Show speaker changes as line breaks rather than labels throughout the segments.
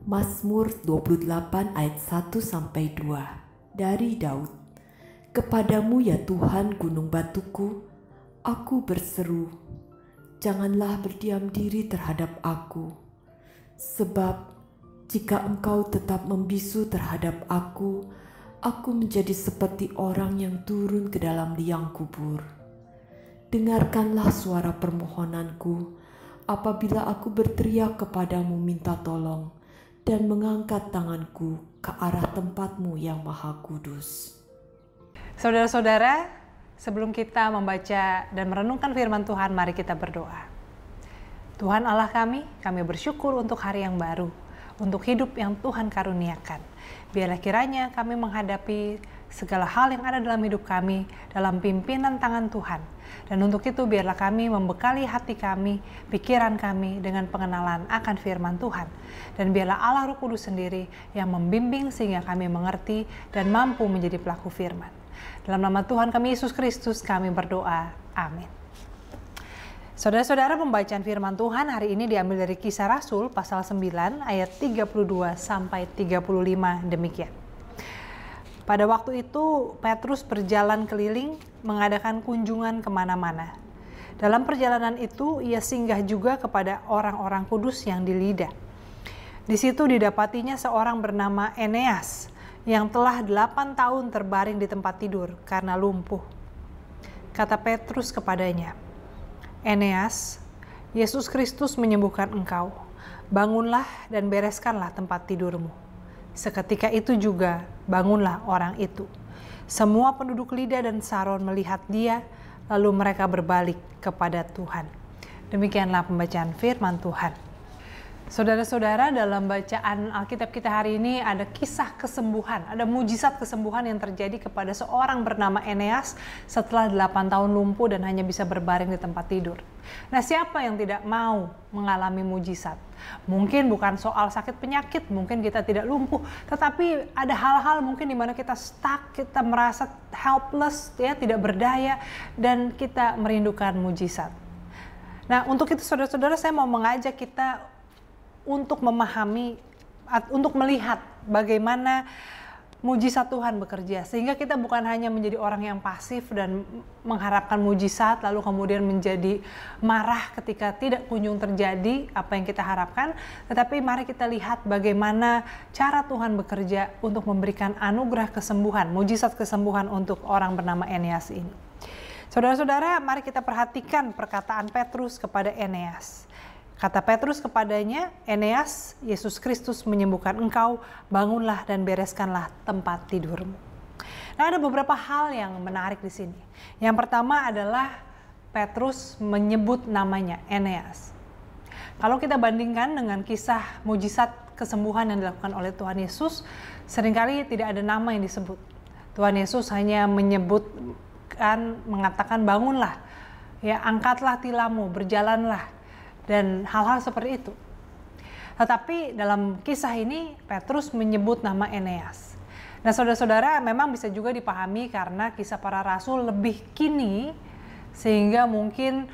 Mazmur 28 ayat 1-2 dari Daud. Kepadamu ya Tuhan gunung batuku, aku berseru, janganlah berdiam diri terhadap aku. Sebab jika engkau tetap membisu terhadap aku menjadi seperti orang yang turun ke dalam liang kubur. Dengarkanlah suara permohonanku apabila aku berteriak kepadamu minta tolong, dan mengangkat tanganku ke arah tempat-Mu yang Maha Kudus.
Saudara-saudara, sebelum kita membaca dan merenungkan firman Tuhan, mari kita berdoa. Tuhan Allah kami bersyukur untuk hari yang baru, untuk hidup yang Tuhan karuniakan. Biarlah kiranya kami menghadapi segala hal yang ada dalam hidup kami dalam pimpinan tangan Tuhan. Dan untuk itu biarlah kami membekali hati kami, pikiran kami dengan pengenalan akan firman Tuhan. Dan biarlah Allah Roh Kudus sendiri yang membimbing sehingga kami mengerti dan mampu menjadi pelaku firman. Dalam nama Tuhan kami Yesus Kristus kami berdoa. Amin. Saudara-saudara, pembacaan firman Tuhan hari ini diambil dari Kisah Rasul pasal 9 ayat 32-35 demikian. Pada waktu itu Petrus berjalan keliling mengadakan kunjungan kemana-mana. Dalam perjalanan itu ia singgah juga kepada orang-orang kudus yang di Lida. Di situ didapatinya seorang bernama Eneas yang telah 8 tahun terbaring di tempat tidur karena lumpuh. Kata Petrus kepadanya, Eneas, Yesus Kristus menyembuhkan engkau. Bangunlah dan bereskanlah tempat tidurmu. Seketika itu juga bangunlah orang itu. Semua penduduk Lida dan Saron melihat dia, lalu mereka berbalik kepada Tuhan. Demikianlah pembacaan firman Tuhan. Saudara-saudara, dalam bacaan Alkitab kita hari ini ada kisah kesembuhan, ada mujizat kesembuhan yang terjadi kepada seorang bernama Eneas setelah 8 tahun lumpuh dan hanya bisa berbaring di tempat tidur. Nah, siapa yang tidak mau mengalami mujizat? Mungkin bukan soal sakit penyakit, mungkin kita tidak lumpuh, tetapi ada hal-hal mungkin di mana kita stuck, kita merasa helpless, ya, tidak berdaya, dan kita merindukan mujizat. Nah, untuk itu saudara-saudara, saya mau mengajak kita untuk memahami, untuk melihat bagaimana mujizat Tuhan bekerja. Sehingga kita bukan hanya menjadi orang yang pasif dan mengharapkan mujizat, lalu kemudian menjadi marah ketika tidak kunjung terjadi apa yang kita harapkan. Tetapi mari kita lihat bagaimana cara Tuhan bekerja untuk memberikan anugerah kesembuhan, mujizat kesembuhan untuk orang bernama Eneas ini. Saudara-saudara, mari kita perhatikan perkataan Petrus kepada Eneas. Kata Petrus kepadanya, Eneas, Yesus Kristus menyembuhkan engkau, bangunlah dan bereskanlah tempat tidurmu. Nah, ada beberapa hal yang menarik di sini. Yang pertama adalah Petrus menyebut namanya Eneas. Kalau kita bandingkan dengan kisah mujizat kesembuhan yang dilakukan oleh Tuhan Yesus, seringkali tidak ada nama yang disebut. Tuhan Yesus hanya mengatakan bangunlah, ya angkatlah tilammu, berjalanlah, dan hal-hal seperti itu. Tetapi dalam kisah ini Petrus menyebut nama Eneas. Nah saudara-saudara, memang bisa juga dipahami karena kisah para rasul lebih kini, sehingga mungkin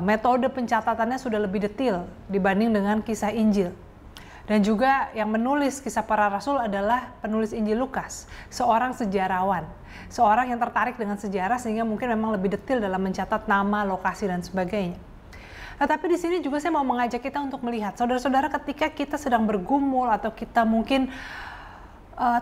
metode pencatatannya sudah lebih detail dibanding dengan kisah Injil. Dan juga yang menulis kisah para rasul adalah penulis Injil Lukas, seorang sejarawan, seorang yang tertarik dengan sejarah sehingga mungkin memang lebih detail dalam mencatat nama, lokasi, dan sebagainya. Tetapi di sini juga saya mau mengajak kita untuk melihat, saudara-saudara, ketika kita sedang bergumul atau kita mungkin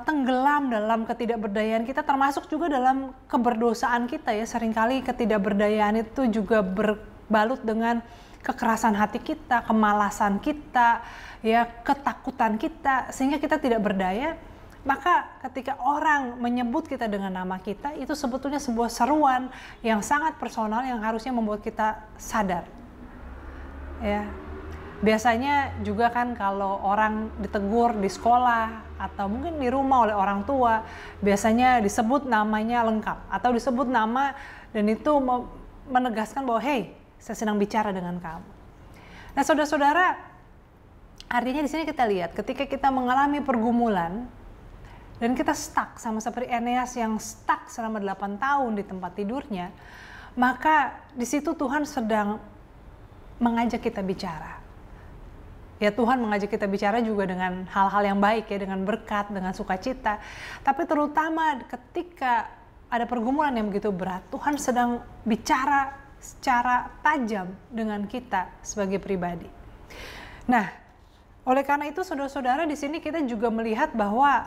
tenggelam dalam ketidakberdayaan kita, termasuk juga dalam keberdosaan kita ya. Seringkali ketidakberdayaan itu juga berbalut dengan kekerasan hati kita, kemalasan kita, ya ketakutan kita, sehingga kita tidak berdaya. Maka ketika orang menyebut kita dengan nama kita, itu sebetulnya sebuah seruan yang sangat personal yang harusnya membuat kita sadar. Ya. Biasanya juga kan kalau orang ditegur di sekolah atau mungkin di rumah oleh orang tua, biasanya disebut namanya lengkap atau disebut nama, dan itu menegaskan bahwa hey, saya sedang bicara dengan kamu. Nah saudara-saudara, artinya di sini kita lihat ketika kita mengalami pergumulan dan kita stuck sama seperti Eneas yang stuck selama 8 tahun di tempat tidurnya, maka di situ Tuhan sedang mengajak kita bicara. Ya Tuhan mengajak kita bicara juga dengan hal-hal yang baik ya, dengan berkat, dengan sukacita. Tapi terutama ketika ada pergumulan yang begitu berat, Tuhan sedang bicara secara tajam dengan kita sebagai pribadi. Nah, oleh karena itu saudara-saudara, di sini kita juga melihat bahwa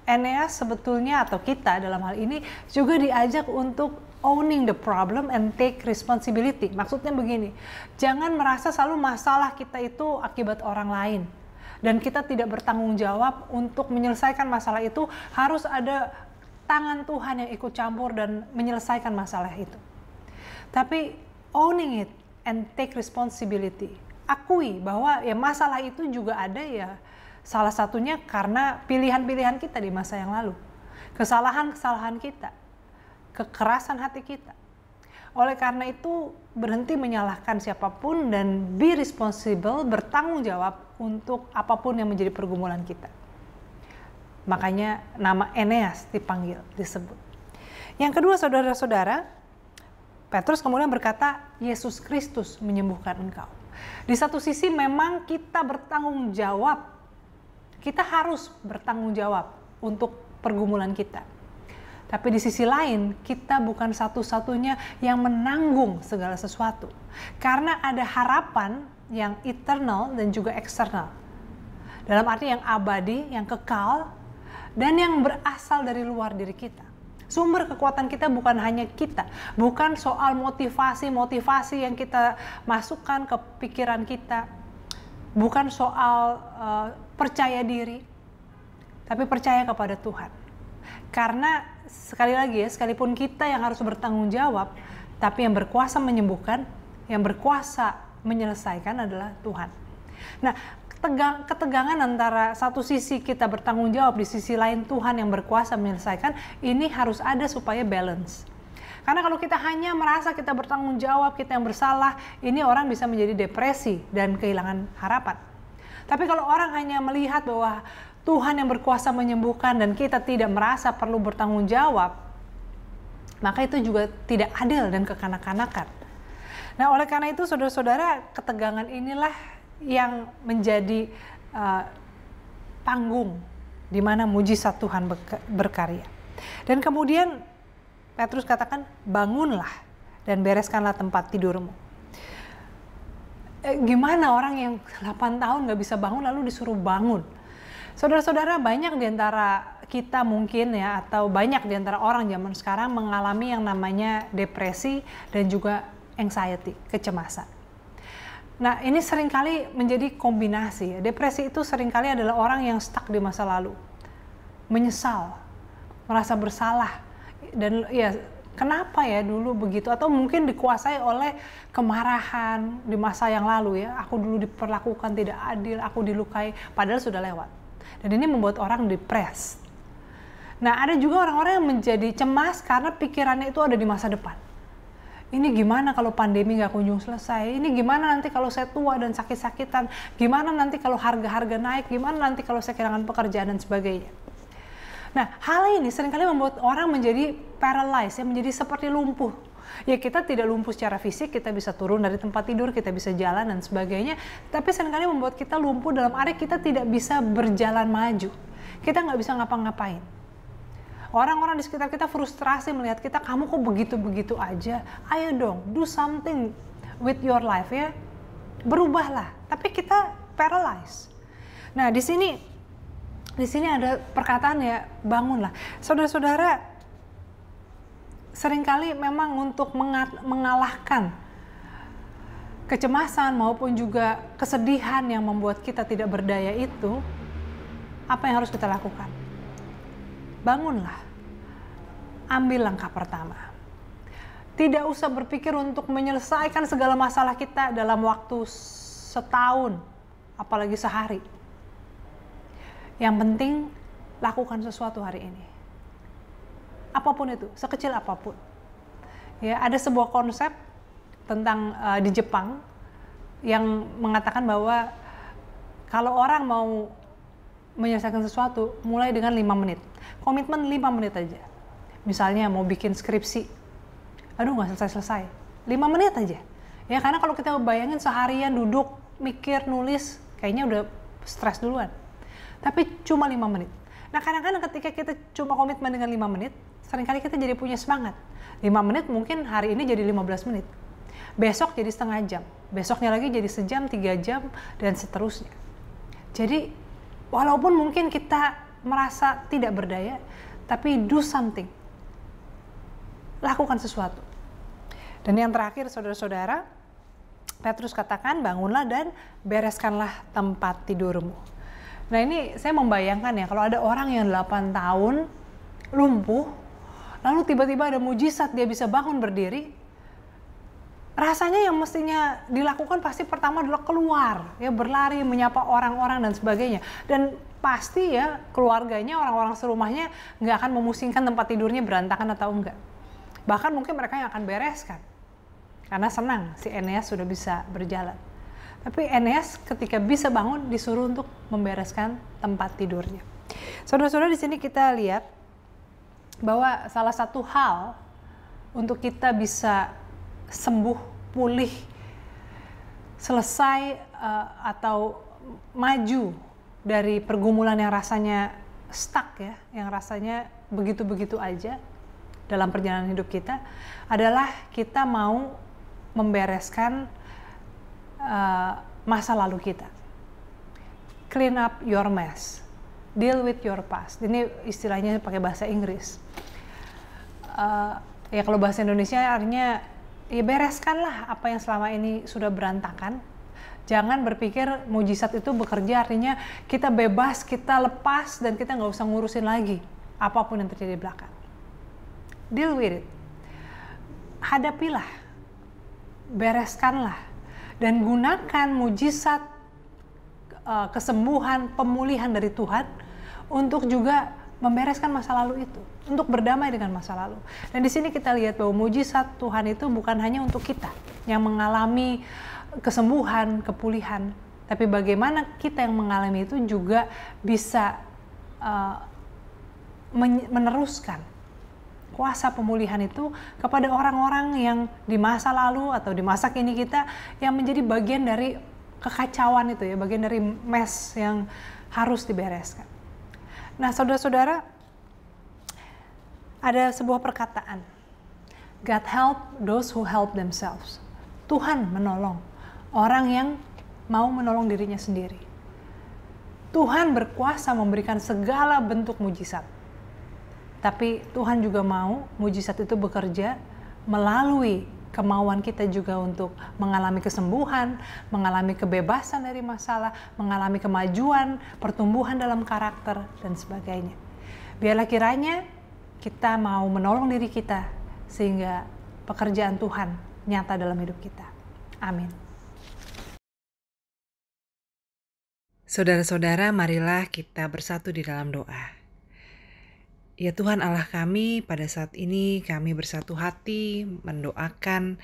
Eneas sebetulnya atau kita dalam hal ini juga diajak untuk owning the problem and take responsibility. Maksudnya begini, jangan merasa selalu masalah kita itu akibat orang lain dan kita tidak bertanggung jawab untuk menyelesaikan masalah itu. Harus ada tangan Tuhan yang ikut campur dan menyelesaikan masalah itu. Tapi owning it and take responsibility, akui bahwa ya masalah itu juga ada ya, salah satunya karena pilihan-pilihan kita di masa yang lalu, kesalahan-kesalahan kita, kekerasan hati kita. Oleh karena itu, berhenti menyalahkan siapapun dan be responsible, bertanggung jawab untuk apapun yang menjadi pergumulan kita. Makanya nama Eneas dipanggil, disebut. Yang kedua saudara-saudara, Petrus kemudian berkata, Yesus Kristus menyembuhkan engkau. Di satu sisi memang kita bertanggung jawab, kita harus bertanggung jawab untuk pergumulan kita. Tapi di sisi lain, kita bukan satu-satunya yang menanggung segala sesuatu. Karena ada harapan yang eternal dan juga eksternal. Dalam arti yang abadi, yang kekal, dan yang berasal dari luar diri kita. Sumber kekuatan kita bukan hanya kita. Bukan soal motivasi-motivasi yang kita masukkan ke pikiran kita. Bukan soal percaya diri. Tapi percaya kepada Tuhan. Karena sekali lagi ya, sekalipun kita yang harus bertanggung jawab, tapi yang berkuasa menyembuhkan, yang berkuasa menyelesaikan adalah Tuhan. Nah, ketegangan antara satu sisi kita bertanggung jawab, di sisi lain Tuhan yang berkuasa menyelesaikan, ini harus ada supaya balance. Karena kalau kita hanya merasa kita bertanggung jawab, kita yang bersalah, ini orang bisa menjadi depresi dan kehilangan harapan. Tapi kalau orang hanya melihat bahwa Tuhan yang berkuasa menyembuhkan dan kita tidak merasa perlu bertanggung jawab, maka itu juga tidak adil dan kekanak-kanakan. Nah, oleh karena itu saudara-saudara, ketegangan inilah yang menjadi panggung di mana mujizat Tuhan berkarya. Dan kemudian Petrus katakan, bangunlah dan bereskanlah tempat tidurmu. Gimana orang yang 8 tahun gak bisa bangun lalu disuruh bangun? Saudara-saudara, banyak di antara kita mungkin ya, atau banyak di antara orang zaman sekarang mengalami yang namanya depresi dan juga anxiety, kecemasan. Nah, ini seringkali menjadi kombinasi. Depresi itu seringkali adalah orang yang stuck di masa lalu. Menyesal, merasa bersalah. Dan ya Kenapa ya dulu begitu? Atau mungkin dikuasai oleh kemarahan di masa yang lalu ya. Aku dulu diperlakukan tidak adil, aku dilukai, padahal sudah lewat. Dan ini membuat orang depres. Nah, ada juga orang-orang yang menjadi cemas karena pikirannya itu ada di masa depan. Ini gimana kalau pandemi nggak kunjung selesai? Ini gimana nanti kalau saya tua dan sakit-sakitan? Gimana nanti kalau harga-harga naik? Gimana nanti kalau saya kehilangan pekerjaan dan sebagainya? Nah, hal ini seringkali membuat orang menjadi paralyzed, ya, menjadi seperti lumpuh. Ya, kita tidak lumpuh secara fisik, kita bisa turun dari tempat tidur, kita bisa jalan dan sebagainya. Tapi seringkali membuat kita lumpuh dalam arti kita tidak bisa berjalan maju. Kita nggak bisa ngapa-ngapain. Orang-orang di sekitar kita frustrasi melihat kita, kamu kok begitu-begitu aja. Ayo dong, do something with your life ya. Berubahlah. Tapi kita paralyzed. Nah, di sini ada perkataan ya, bangunlah. Saudara-saudara, seringkali memang untuk mengalahkan kecemasan maupun juga kesedihan yang membuat kita tidak berdaya itu, apa yang harus kita lakukan? Bangunlah. Ambil langkah pertama. Tidak usah berpikir untuk menyelesaikan segala masalah kita dalam waktu setahun, apalagi sehari. Yang penting lakukan sesuatu hari ini. Apapun itu, sekecil apapun. Ya, ada sebuah konsep tentang di Jepang yang mengatakan bahwa kalau orang mau menyelesaikan sesuatu, mulai dengan 5 menit. Komitmen 5 menit aja. Misalnya mau bikin skripsi, aduh nggak selesai-selesai. 5 menit aja. Ya, karena kalau kita bayangin seharian duduk, mikir, nulis, kayaknya udah stres duluan. Tapi cuma 5 menit. Nah, kadang-kadang ketika kita cuma komitmen dengan 5 menit, seringkali kita jadi punya semangat. 5 menit mungkin hari ini jadi 15 menit. Besok jadi setengah jam. Besoknya lagi jadi sejam, 3 jam, dan seterusnya. Jadi, walaupun mungkin kita merasa tidak berdaya, tapi do something. Lakukan sesuatu. Dan yang terakhir, saudara-saudara, Petrus katakan, bangunlah dan bereskanlah tempat tidurmu. Nah, ini saya membayangkan ya, kalau ada orang yang 8 tahun lumpuh, lalu tiba-tiba ada mujizat dia bisa bangun berdiri, rasanya yang mestinya dilakukan pasti pertama adalah keluar, ya, berlari, menyapa orang-orang dan sebagainya. Dan pasti ya keluarganya, orang-orang serumahnya nggak akan memusingkan tempat tidurnya berantakan atau enggak. Bahkan mungkin mereka yang akan bereskan, karena senang si Eneas sudah bisa berjalan. Tapi Eneas ketika bisa bangun disuruh untuk membereskan tempat tidurnya. Saudara-saudara, di sini kita lihat bahwa salah satu hal untuk kita bisa sembuh, pulih, selesai atau maju dari pergumulan yang rasanya stuck ya, yang rasanya begitu-begitu aja dalam perjalanan hidup kita, adalah kita mau membereskan masa lalu kita. Clean up your mess. Deal with your past. Ini istilahnya pakai bahasa Inggris. Ya kalau bahasa Indonesia artinya ya bereskanlah apa yang selama ini sudah berantakan. Jangan berpikir mujizat itu bekerja artinya kita bebas, kita lepas dan kita nggak usah ngurusin lagi apapun yang terjadi di belakang. Deal with it. Hadapilah. Bereskanlah. Dan gunakan mujizat kesembuhan, pemulihan dari Tuhan untuk juga membereskan masa lalu itu, untuk berdamai dengan masa lalu. Dan di sini kita lihat bahwa mujizat Tuhan itu bukan hanya untuk kita yang mengalami kesembuhan, kepulihan, tapi bagaimana kita yang mengalami itu juga bisa meneruskan kuasa pemulihan itu kepada orang-orang yang di masa lalu atau di masa kini kita yang menjadi bagian dari kekacauan itu ya, bagian dari mess yang harus dibereskan. Nah, saudara-saudara, ada sebuah perkataan, God help those who help themselves. Tuhan menolong orang yang mau menolong dirinya sendiri. Tuhan berkuasa memberikan segala bentuk mujizat. Tapi Tuhan juga mau mujizat itu bekerja melalui kemauan kita juga untuk mengalami kesembuhan, mengalami kebebasan dari masalah, mengalami kemajuan, pertumbuhan dalam karakter, dan sebagainya. Biarlah kiranya kita mau menolong diri kita sehingga pekerjaan Tuhan nyata dalam hidup kita. Amin. Saudara-saudara, marilah kita bersatu di dalam doa. Ya Tuhan Allah kami, pada saat ini kami bersatu hati mendoakan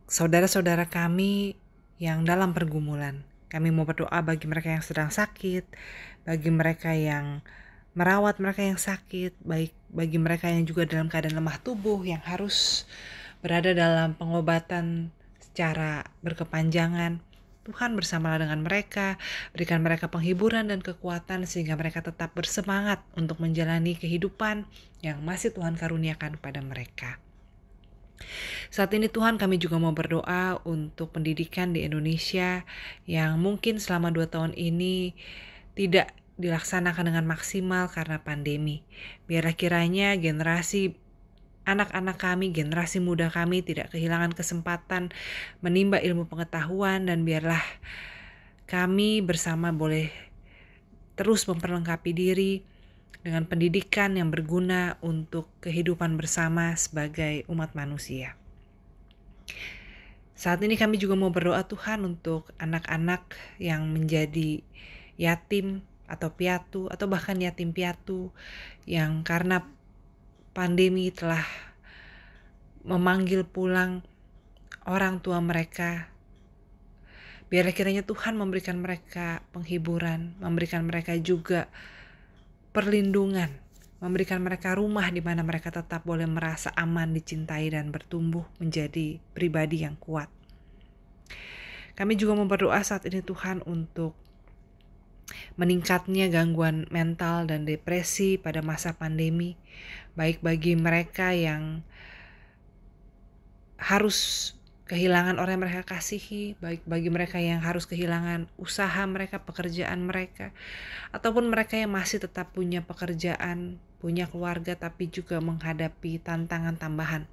saudara-saudara kami yang dalam pergumulan. Kami mau berdoa bagi mereka yang sedang sakit, bagi mereka yang merawat mereka yang sakit, baik bagi mereka yang juga dalam keadaan lemah tubuh yang harus berada dalam pengobatan secara berkepanjangan. Tuhan bersamalah dengan mereka, berikan mereka penghiburan dan kekuatan sehingga mereka tetap bersemangat untuk menjalani kehidupan yang masih Tuhan karuniakan kepada mereka. Saat ini Tuhan, kami juga mau berdoa untuk pendidikan di Indonesia yang mungkin selama 2 tahun ini tidak dilaksanakan dengan maksimal karena pandemi. Biarlah kiranya generasi anak-anak kami, generasi muda kami tidak kehilangan kesempatan menimba ilmu pengetahuan, dan biarlah kami bersama boleh terus memperlengkapi diri dengan pendidikan yang berguna untuk kehidupan bersama sebagai umat manusia. Saat ini kami juga mau berdoa Tuhan untuk anak-anak yang menjadi yatim atau piatu atau bahkan yatim piatu yang karena pandemi telah memanggil pulang orang tua mereka. Biarlah kiranya Tuhan memberikan mereka penghiburan, memberikan mereka juga perlindungan, memberikan mereka rumah di mana mereka tetap boleh merasa aman, dicintai, dan bertumbuh menjadi pribadi yang kuat. Kami juga mau berdoa saat ini Tuhan untuk meningkatnya gangguan mental dan depresi pada masa pandemi, baik bagi mereka yang harus kehilangan orang yang mereka kasihi, baik bagi mereka yang harus kehilangan usaha mereka, pekerjaan mereka, ataupun mereka yang masih tetap punya pekerjaan, punya keluarga, tapi juga menghadapi tantangan tambahan.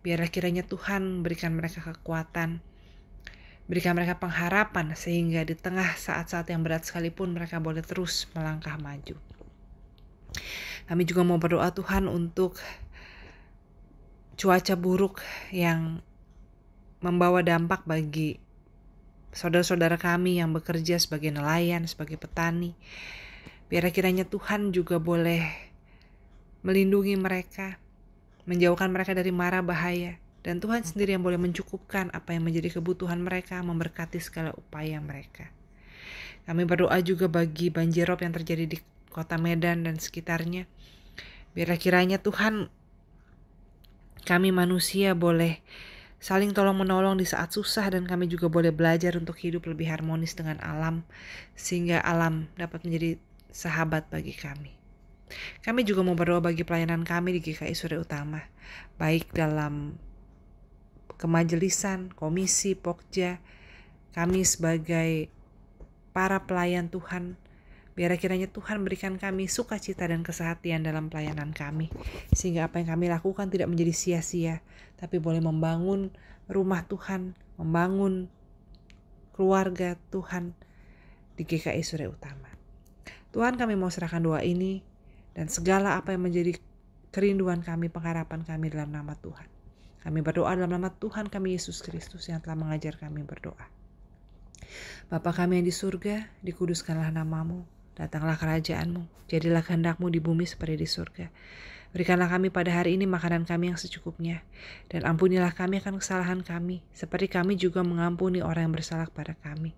Biarlah kiranya Tuhan berikan mereka kekuatan, berikan mereka pengharapan, sehingga di tengah saat-saat yang berat sekalipun mereka boleh terus melangkah maju. Kami juga mau berdoa Tuhan untuk cuaca buruk yang membawa dampak bagi saudara-saudara kami yang bekerja sebagai nelayan, sebagai petani. Biarlah kiranya Tuhan juga boleh melindungi mereka, menjauhkan mereka dari mara bahaya. Dan Tuhan sendiri yang boleh mencukupkan apa yang menjadi kebutuhan mereka, memberkati segala upaya mereka. Kami berdoa juga bagi banjirop yang terjadi di kota Medan dan sekitarnya. Biarlah kiranya Tuhan, kami manusia boleh saling tolong-menolong di saat susah, dan kami juga boleh belajar untuk hidup lebih harmonis dengan alam, sehingga alam dapat menjadi sahabat bagi kami. Kami juga mau berdoa bagi pelayanan kami di GKI Surya Utama, baik dalam kemajelisan, komisi, pokja, kami sebagai para pelayan Tuhan. Biar kiranya Tuhan berikan kami sukacita dan kesehatian dalam pelayanan kami, sehingga apa yang kami lakukan tidak menjadi sia-sia, tapi boleh membangun rumah Tuhan, membangun keluarga Tuhan di GKI Surya Utama. Tuhan, kami mau serahkan doa ini dan segala apa yang menjadi kerinduan kami, pengharapan kami dalam nama Tuhan. Kami berdoa dalam nama Tuhan kami Yesus Kristus yang telah mengajar kami berdoa. Bapa kami yang di surga, dikuduskanlah namamu, datanglah kerajaan-Mu, jadilah kehendak-Mu di bumi seperti di surga. Berikanlah kami pada hari ini makanan kami yang secukupnya, dan ampunilah kami akan kesalahan kami, seperti kami juga mengampuni orang yang bersalah kepada kami.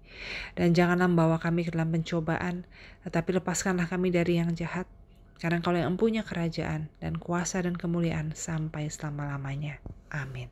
Dan janganlah membawa kami ke dalam pencobaan, tetapi lepaskanlah kami dari yang jahat, karena Engkau yang empunya kerajaan dan kuasa dan kemuliaan sampai selama-lamanya. Amin.